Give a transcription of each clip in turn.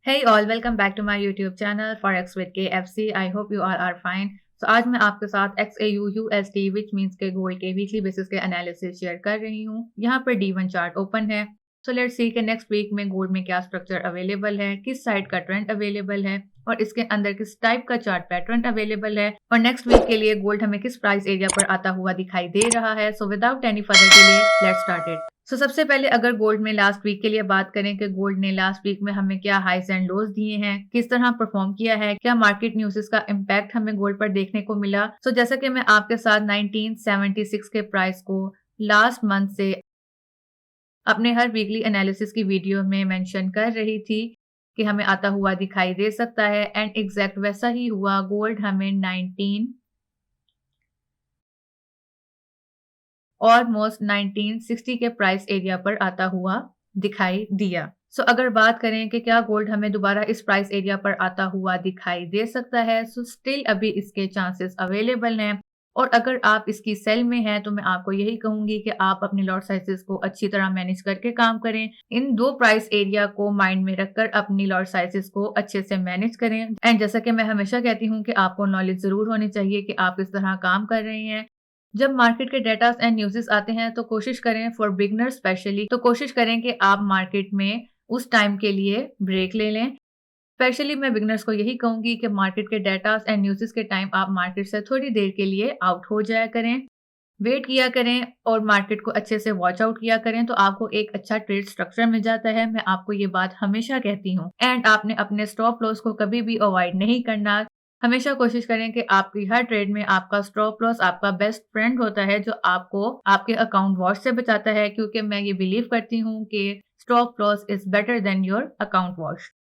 Hey all, welcome back to my YouTube channel Forex with KFC. I hope you all are fine. So आज मैं आपके साथ XAU USD which means के gold के weekly basis के analysis share कर रही हूँ। यहाँ पर D1 चार्ट ओपन है। सो लेट्स सी कि नेक्स्ट वीक में गोल्ड में क्या स्ट्रक्चर अवेलेबल है, किस साइड का ट्रेंड अवेलेबल है और इसके अंदर किस टाइप का चार्ट पैटर्न अवेलेबल है और नेक्स्ट वीक के लिए गोल्ड हमें किस प्राइस एरिया पर आता हुआ दिखाई दे रहा है। So without any further delay let's start it. सबसे पहले अगर गोल्ड में लास्ट वीक के लिए बात करें कि गोल्ड ने लास्ट वीक में हमें क्या हाइज एंड लोज दिए हैं, किस तरह परफॉर्म किया है, क्या मार्केट न्यूज़ का इम्पैक्ट हमें गोल्ड पर देखने को मिला। जैसा कि मैं आपके साथ 1976 के प्राइस को लास्ट मंथ से अपने हर वीकली एनालिसिस की वीडियो में मेंशन कर रही थी कि हमें आता हुआ दिखाई दे सकता है एंड एग्जैक्ट वैसा ही हुआ। गोल्ड हमें 1960 के प्राइस एरिया पर आता हुआ दिखाई दिया। अगर बात करें कि क्या गोल्ड हमें दोबारा इस प्राइस एरिया पर आता हुआ दिखाई दे सकता है, स्टिल अभी इसके चांसेस अवेलेबल हैं। और अगर आप इसकी सेल में हैं तो मैं आपको यही कहूंगी कि आप अपने लॉट साइजेस को अच्छी तरह मैनेज करके काम करें। इन दो प्राइस एरिया को माइंड में रखकर अपनी लॉट साइजेस को अच्छे से मैनेज करें। एंड जैसा कि मैं हमेशा कहती हूँ कि आपको नॉलेज जरूर होनी चाहिए कि आप किस तरह काम कर रहे हैं। जब मार्केट के डेटा एंड न्यूज़ेस आते हैं तो कोशिश करें, फॉर बिगनर स्पेशली, तो कोशिश करें कि आप मार्केट में उस टाइम के लिए ब्रेक ले लें। स्पेशली मैं बिगनर्स को यही कहूंगी कि मार्केट के डेटा एंड न्यूज़ेस के टाइम आप मार्केट से थोड़ी देर के लिए आउट हो जाया करें, वेट किया करें और मार्केट को अच्छे से वॉच आउट किया करें तो आपको एक अच्छा ट्रेड स्ट्रक्चर मिल जाता है। मैं आपको ये बात हमेशा कहती हूँ। एंड आपने अपने स्टॉप लॉस को कभी भी अवॉइड नहीं करना। हमेशा कोशिश करें कि आपकी हर ट्रेड में आपका स्टॉप लॉस आपका बेस्ट फ्रेंड होता है जो आपको आपके अकाउंट वॉश से बचाता है, क्योंकि मैं ये बिलीव करती हूँ कि stop loss is better than your account wash.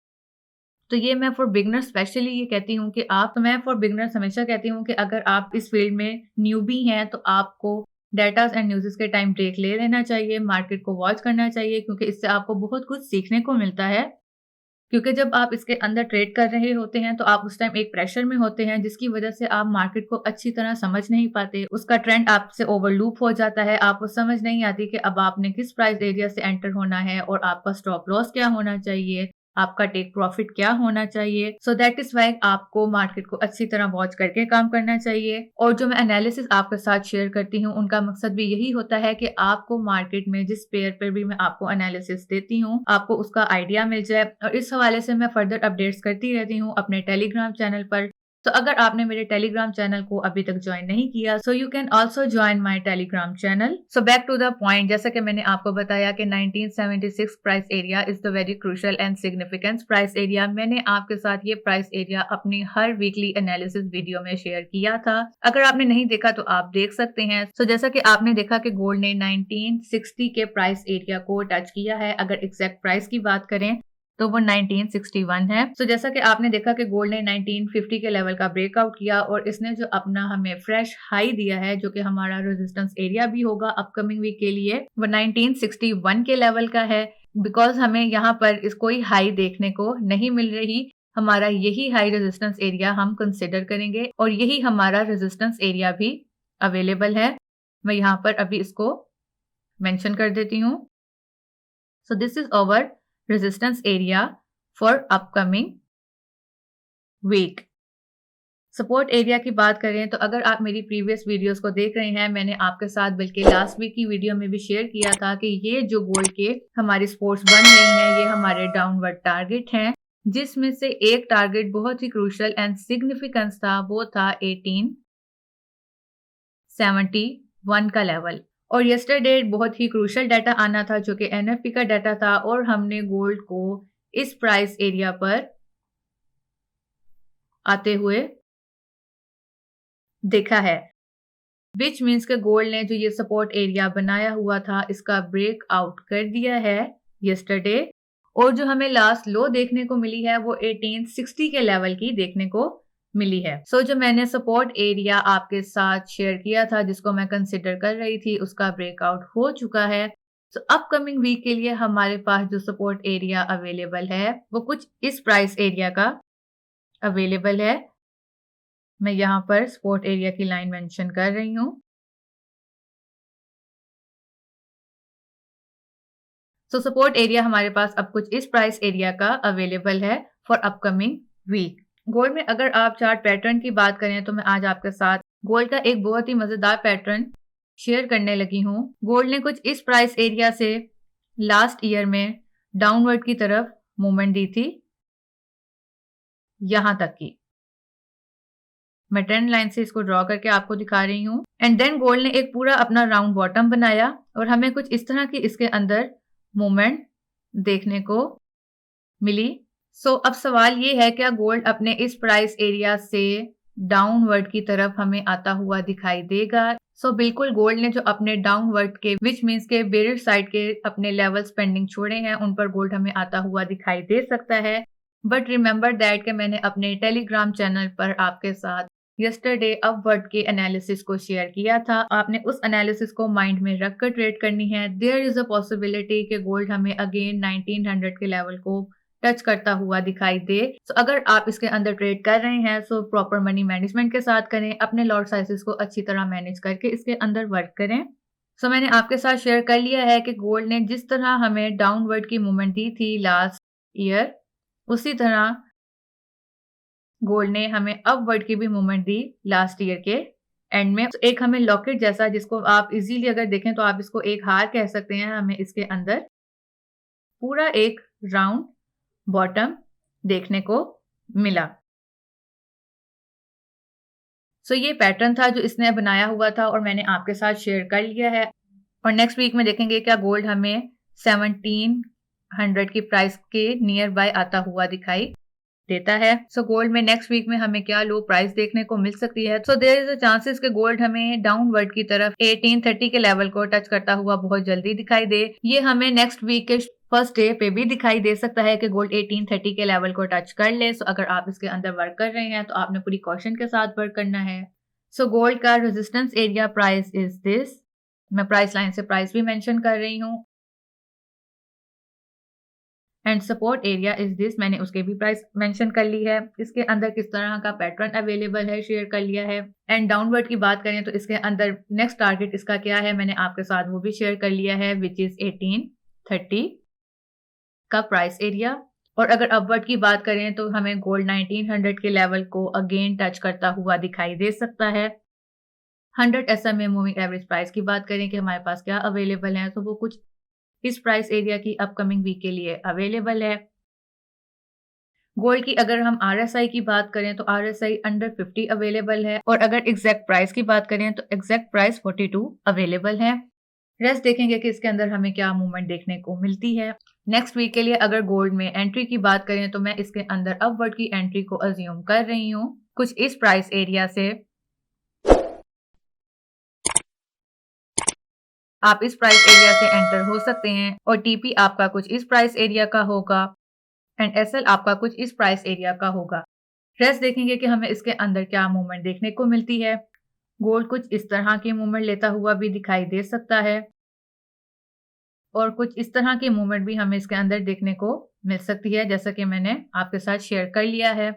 तो ये मैं फॉर बिगनर्स स्पेशली ये कहती हूँ कि आप मैं फॉर बिगनर्स हमेशा कहती हूँ कि अगर आप इस फील्ड में न्यूबी हैं तो आपको डेटास एंड न्यूज़ के टाइम ब्रेक ले लेना चाहिए, मार्केट को वॉच करना चाहिए, क्योंकि इससे आपको बहुत कुछ सीखने को मिलता है। क्योंकि जब आप इसके अंदर ट्रेड कर रहे होते हैं तो आप उस टाइम एक प्रेशर में होते हैं जिसकी वजह से आप मार्केट को अच्छी तरह समझ नहीं पाते, उसका ट्रेंड आपसे ओवरलूप हो जाता है, आपको समझ नहीं आती कि अब आपने किस प्राइस एरिया से एंटर होना है और आपका स्टॉप लॉस क्या होना चाहिए, आपका टेक प्रॉफिट क्या होना चाहिए। दैट इज वाई आपको मार्केट को अच्छी तरह वॉच करके काम करना चाहिए। और जो मैं एनालिसिस आपके साथ शेयर करती हूँ उनका मकसद भी यही होता है कि आपको मार्केट में जिस पेयर पर भी मैं आपको एनालिसिस देती हूँ आपको उसका आइडिया मिल जाए। और इस हवाले से मैं फर्दर अपडेट्स करती रहती हूँ अपने टेलीग्राम चैनल पर। तो अगर आपने मेरे टेलीग्राम चैनल को अभी तक ज्वाइन नहीं किया so you can also join my Telegram channel. Back to the point, जैसा कि मैंने आपको बताया कि 1976 price area is the very crucial and significant price area. मैंने आपके साथ ये प्राइस एरिया अपनी हर वीकली एनालिसिस वीडियो में शेयर किया था। अगर आपने नहीं देखा तो आप देख सकते हैं। जैसा कि आपने देखा कि गोल्ड ने 1960 के प्राइस एरिया को टच किया है। अगर एग्जैक्ट प्राइस की बात करें तो वो 1961 है। जैसा कि आपने देखा कि गोल्ड ने 1950 के लेवल का ब्रेकआउट किया और इसने जो अपना हमें फ्रेश हाई दिया है जो कि हमारा रेजिस्टेंस एरिया भी होगा अपकमिंग वीक के लिए, वो 1961 के लेवल का है। बिकॉज हमें यहाँ पर इस कोई हाई देखने को नहीं मिल रही, हमारा यही हाई रेजिस्टेंस एरिया हम कंसिडर करेंगे और यही हमारा रेजिस्टेंस एरिया भी अवेलेबल है। मैं यहाँ पर अभी इसको मेंशन कर देती हूँ। This is our resistance area for upcoming week। Support area की बात करें तो अगर आप मेरी प्रीवियस वीडियोस को देख रहे हैं, मैंने आपके साथ बल्कि लास्ट वीक की वीडियो में भी शेयर किया था कि ये जो गोल्ड के हमारी सपोर्ट्स बन रही हैं ये हमारे डाउनवर्ड टारगेट हैं, जिसमें से एक टारगेट बहुत ही क्रूशियल एंड सिग्निफिकेंस था, वो था 1871 का लेवल। और यस्टरडे बहुत ही क्रूशियल डाटा आना था जो कि एनएफपी का डाटा था और हमने गोल्ड को इस प्राइस एरिया पर आते हुए देखा है, विच मीन्स के गोल्ड ने जो ये सपोर्ट एरिया बनाया हुआ था इसका ब्रेक आउट कर दिया है यस्टरडे। और जो हमें लास्ट लो देखने को मिली है वो 1860 के लेवल की देखने को मिली है। जो मैंने सपोर्ट एरिया आपके साथ शेयर किया था जिसको मैं कंसिडर कर रही थी उसका ब्रेकआउट हो चुका है। अपकमिंग वीक के लिए हमारे पास जो सपोर्ट एरिया अवेलेबल है वो कुछ इस प्राइस एरिया का अवेलेबल है। मैं यहाँ पर सपोर्ट एरिया की लाइन मेंशन कर रही हूँ। सो सपोर्ट एरिया हमारे पास अब कुछ इस प्राइस एरिया का अवेलेबल है फॉर अपकमिंग वीक। गोल्ड में अगर आप चार्ट पैटर्न की बात करें तो मैं आज आपके साथ गोल्ड का एक बहुत ही मजेदार पैटर्न शेयर करने लगी हूँ। गोल्ड ने कुछ इस प्राइस एरिया से लास्ट ईयर में डाउनवर्ड की तरफ मूवमेंट दी थी, यहां तक की मैं ट्रेंड लाइन से इसको ड्रॉ करके आपको दिखा रही हूँ। एंड देन गोल्ड ने एक पूरा अपना राउंड बॉटम बनाया और हमें कुछ इस तरह की इसके अंदर मूवमेंट देखने को मिली। सो अब सवाल ये है, क्या गोल्ड अपने इस प्राइस एरिया से डाउनवर्ड की तरफ हमें आता हुआ दिखाई देगा? बिल्कुल गोल्ड ने जो अपने डाउनवर्ड के विच मीन्स के बेरिश साइड के अपने लेवल्स पेंडिंग छोड़े हैं, उन पर गोल्ड हमें आता हुआ दिखाई दे सकता है। बट रिमेंबर दैट कि मैंने अपने टेलीग्राम चैनल पर आपके साथ यस्टरडे अपवर्ड के एनालिसिस को शेयर किया था। आपने उस एनालिसिस को माइंड में रखकर ट्रेड करनी है। देयर इज अ पॉसिबिलिटी कि गोल्ड हमें अगेन 1900 के लेवल को टच करता हुआ दिखाई दे। अगर आप इसके अंदर ट्रेड कर रहे हैं प्रॉपर मनी मैनेजमेंट के साथ करें, अपने लॉट साइजेस को अच्छी तरह मैनेज करके इसके अंदर वर्क करें। मैंने आपके साथ शेयर कर लिया है कि गोल्ड ने जिस तरह हमें डाउनवर्ड की मूवमेंट दी थी लास्ट ईयर, उसी तरह गोल्ड ने हमें अपवर्ड की भी मूवमेंट दी लास्ट ईयर के एंड में। एक हमें लॉकेट जैसा, जिसको आप इजीली अगर देखें तो आप इसको एक हार कह सकते हैं, हमें इसके अंदर पूरा एक राउंड बॉटम देखने को मिला। ये पैटर्न था जो इसने बनाया हुआ था और मैंने आपके साथ शेयर कर लिया है। और नेक्स्ट वीक में देखेंगे क्या गोल्ड हमें 1700 की प्राइस के नियर बाय आता हुआ दिखाई देता है। गोल्ड में नेक्स्ट वीक में हमें क्या लो प्राइस देखने को मिल सकती है। देयर इज अ चांसेस कि गोल्ड हमें डाउनवर्ड की तरफ 1830 के लेवल को टच करता हुआ बहुत जल्दी दिखाई दे। ये हमें नेक्स्ट वीक के फर्स्ट डे पे भी दिखाई दे सकता है कि गोल्ड 1830 के लेवल को टच कर ले। अगर आप इसके अंदर वर्क कर रहे हैं तो आपने पूरी कॉशन के साथ वर्क करना है। गोल्ड का resistance area price is this. मैं प्राइस लाइन से प्राइस भी मेंशन कर रही हूँ। And support area is this, मैंने उसके भी प्राइस मेंशन कर ली है। इसके अंदर किस तरह का पैटर्न अवेलेबल है शेयर कर लिया है। एंड डाउनवर्ड की बात करें तो इसके अंदर नेक्स्ट टारगेट इसका क्या है, मैंने आपके साथ वो भी शेयर कर लिया है, विच इज 1830 का प्राइस एरिया। और अगर अपवर्ड की बात करें तो हमें गोल्ड 1900 के लेवल को अगेन टच करता हुआ दिखाई दे सकता है। 100 SMA मूविंग एवरेज प्राइस की बात करें कि हमारे पास क्या अवेलेबल है, तो वो कुछ इस प्राइस एरिया की अपकमिंग वीक के लिए अवेलेबल है। गोल्ड की अगर हम RSI की बात करें तो RSI अंडर 50 अवेलेबल है। और अगर एग्जैक्ट प्राइस की बात करें तो एग्जैक्ट प्राइस 42 अवेलेबल है। रेस्ट देखेंगे कि इसके अंदर हमें क्या मूवमेंट देखने को मिलती है। नेक्स्ट वीक के लिए अगर गोल्ड में एंट्री की बात करें तो मैं इसके अंदर अपवर्ड की एंट्री को अज्यूम कर रही हूँ कुछ इस प्राइस एरिया से। आप इस प्राइस एरिया से एंटर हो सकते हैं और TP आपका कुछ इस प्राइस एरिया का होगा एंड SL आपका कुछ इस प्राइस एरिया का होगा। रेस्ट देखेंगे कि हमें इसके अंदर क्या मूवमेंट देखने को मिलती है। गोल्ड कुछ इस तरह की मूवमेंट लेता हुआ भी दिखाई दे सकता है और कुछ इस तरह की मूवमेंट भी हमें इसके अंदर देखने को मिल सकती है, जैसा कि मैंने आपके साथ शेयर कर लिया है।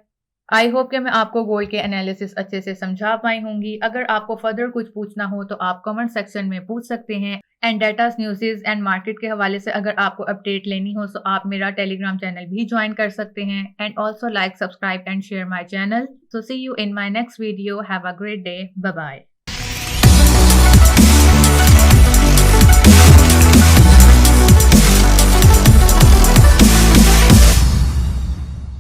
आई होप कि मैं आपको गोल्ड के एनालिसिस अच्छे से समझा पाई होंगी। अगर आपको फर्दर कुछ पूछना हो तो आप कमेंट सेक्शन में पूछ सकते हैं। And data news and market के हवाले से अगर आपको अपडेट लेनी हो तो आप मेरा टेलीग्राम चैनल भी ज्वाइन कर सकते हैं। And also like, subscribe and share my channel. See you in my next video. Have a great day. Bye bye.